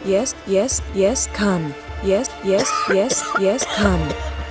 yes, yes, yes, come. Yes, yes, yes, yes, come.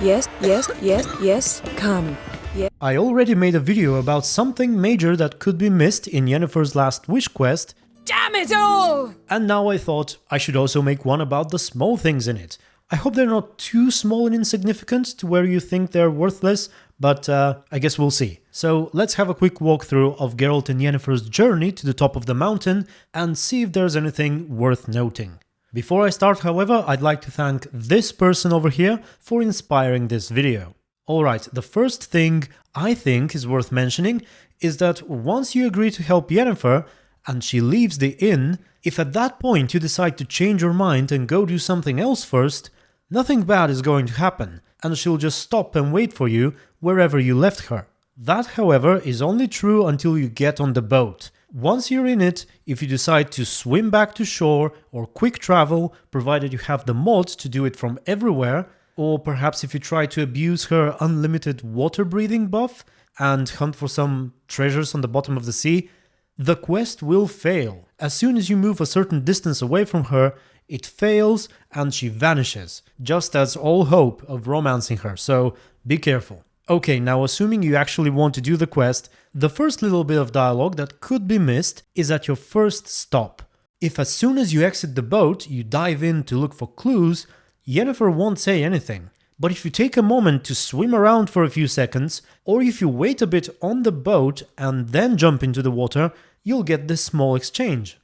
Yes, yes, yes, yes, come. Yes. I already made a video about something major that could be missed in Yennefer's last wish quest. Damn it all! And now I thought I should also make one about the small things in it. I hope they're not too small and insignificant to where you think they're worthless, but I guess we'll see. So let's have a quick walkthrough of Geralt and Yennefer's journey to the top of the mountain and see if there's anything worth noting. Before I start, however, I'd like to thank this person over here for inspiring this video. Alright, the first thing I think is worth mentioning is that once you agree to help Yennefer and she leaves the inn, if at that point you decide to change your mind and go do something else first, nothing bad is going to happen, and she'll just stop and wait for you wherever you left her. That, however, is only true until you get on the boat. Once you're in it, if you decide to swim back to shore or quick travel, provided you have the mods to do it from everywhere, or perhaps if you try to abuse her unlimited water breathing buff and hunt for some treasures on the bottom of the sea, the quest will fail. As soon as you move a certain distance away from her, it fails and she vanishes, just as all hope of romancing her, so be careful. Okay, now assuming you actually want to do the quest, the first little bit of dialogue that could be missed is at your first stop. If as soon as you exit the boat you dive in to look for clues, Yennefer won't say anything. But if you take a moment to swim around for a few seconds, or if you wait a bit on the boat and then jump into the water, you'll get this small exchange.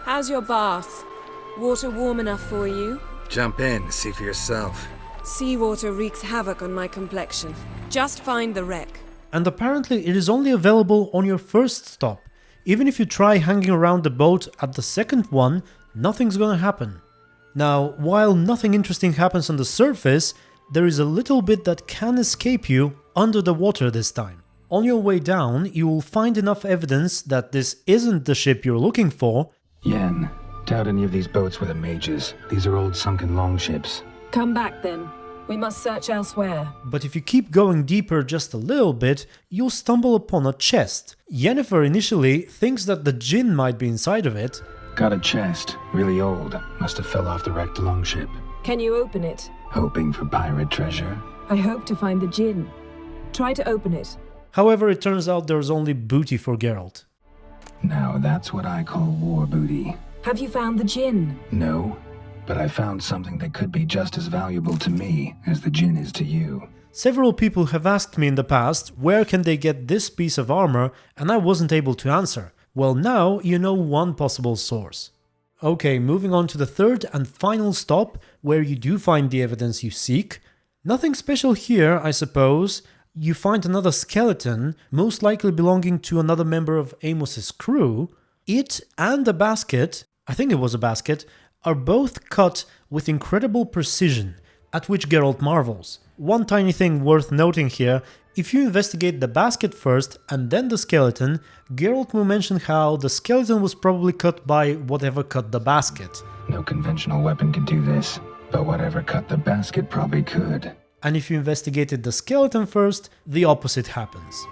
How's your bath? Water warm enough for you? Jump in, see for yourself. Seawater wreaks havoc on my complexion. Just find the wreck. And apparently it is only available on your first stop. Even if you try hanging around the boat at the second one, nothing's gonna happen. Now, while nothing interesting happens on the surface, there is a little bit that can escape you under the water this time. On your way down, you will find enough evidence that this isn't the ship you're looking for. Yen, doubt any of these boats were the mages. These are old sunken longships. Come back then. We must search elsewhere. But if you keep going deeper just a little bit, you'll stumble upon a chest. Yennefer initially thinks that the djinn might be inside of it. Got a chest, really old. Must have fell off the wrecked longship. Can you open it? Hoping for pirate treasure. I hope to find the djinn. Try to open it. However, it turns out there's only booty for Geralt. Now that's what I call war booty. Have you found the djinn? No, but I found something that could be just as valuable to me as the djinn is to you. Several people have asked me in the past where can they get this piece of armor, and I wasn't able to answer. Well, now you know one possible source. Okay, moving on to the third and final stop, where you do find the evidence you seek. Nothing special here, I suppose. You find another skeleton, most likely belonging to another member of Amos's crew. It and a basket, I think it was a basket, are both cut with incredible precision, at which Geralt marvels. One tiny thing worth noting here, if you investigate the basket first and then the skeleton, Geralt will mention how the skeleton was probably cut by whatever cut the basket. No conventional weapon could do this, but whatever cut the basket probably could. And if you investigated the skeleton first, the opposite happens.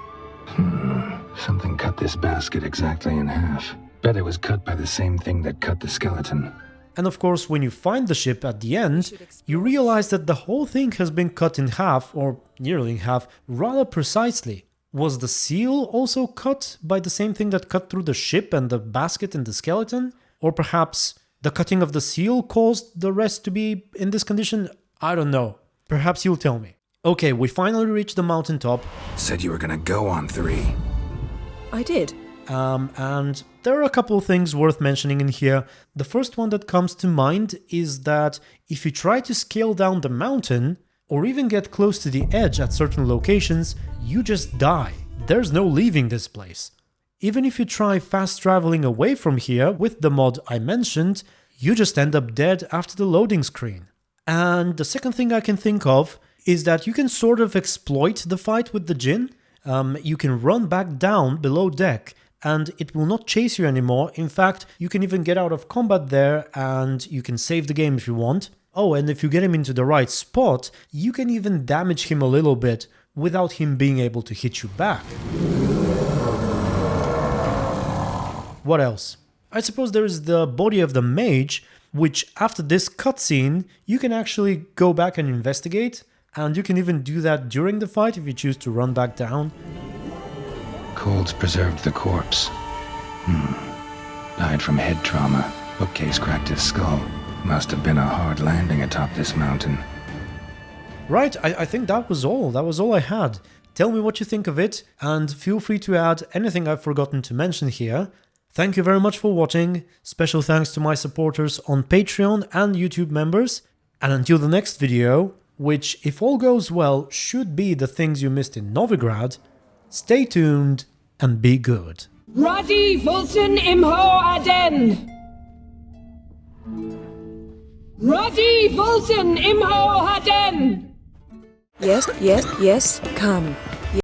Something cut this basket exactly in half. Bet it was cut by the same thing that cut the skeleton. And of course, when you find the ship at the end, you realize that the whole thing has been cut in half, or nearly in half, rather precisely. Was the seal also cut by the same thing that cut through the ship and the basket and the skeleton? Or perhaps the cutting of the seal caused the rest to be in this condition? I don't know. Perhaps you'll tell me. Okay, we finally reached the mountaintop. Said you were gonna go on 3. I did. And there are a couple of things worth mentioning in here. The first one that comes to mind is that if you try to scale down the mountain, or even get close to the edge at certain locations, you just die. There's no leaving this place. Even if you try fast traveling away from here with the mod I mentioned, you just end up dead after the loading screen. And the second thing I can think of is that you can sort of exploit the fight with the djinn. You can run back down below deck and it will not chase you anymore. In fact, you can even get out of combat there and you can save the game if you want. Oh, and if you get him into the right spot, you can even damage him a little bit without him being able to hit you back. What else? I suppose there is the body of the mage, which after this cutscene, you can actually go back and investigate, and you can even do that during the fight if you choose to run back down. Colds preserved the corpse. Died from head trauma. Bookcase cracked his skull. Must have been a hard landing atop this mountain. Right, I think that was all. That was all I had. Tell me what you think of it, and feel free to add anything I've forgotten to mention here. Thank you very much for watching. Special thanks to my supporters on Patreon and YouTube members. And until the next video, which, if all goes well, should be the things you missed in Novigrad, stay tuned and be good. Radi Vultan Imho Aden! Radi Vultan Imho Aden! Yes, yes, yes, come.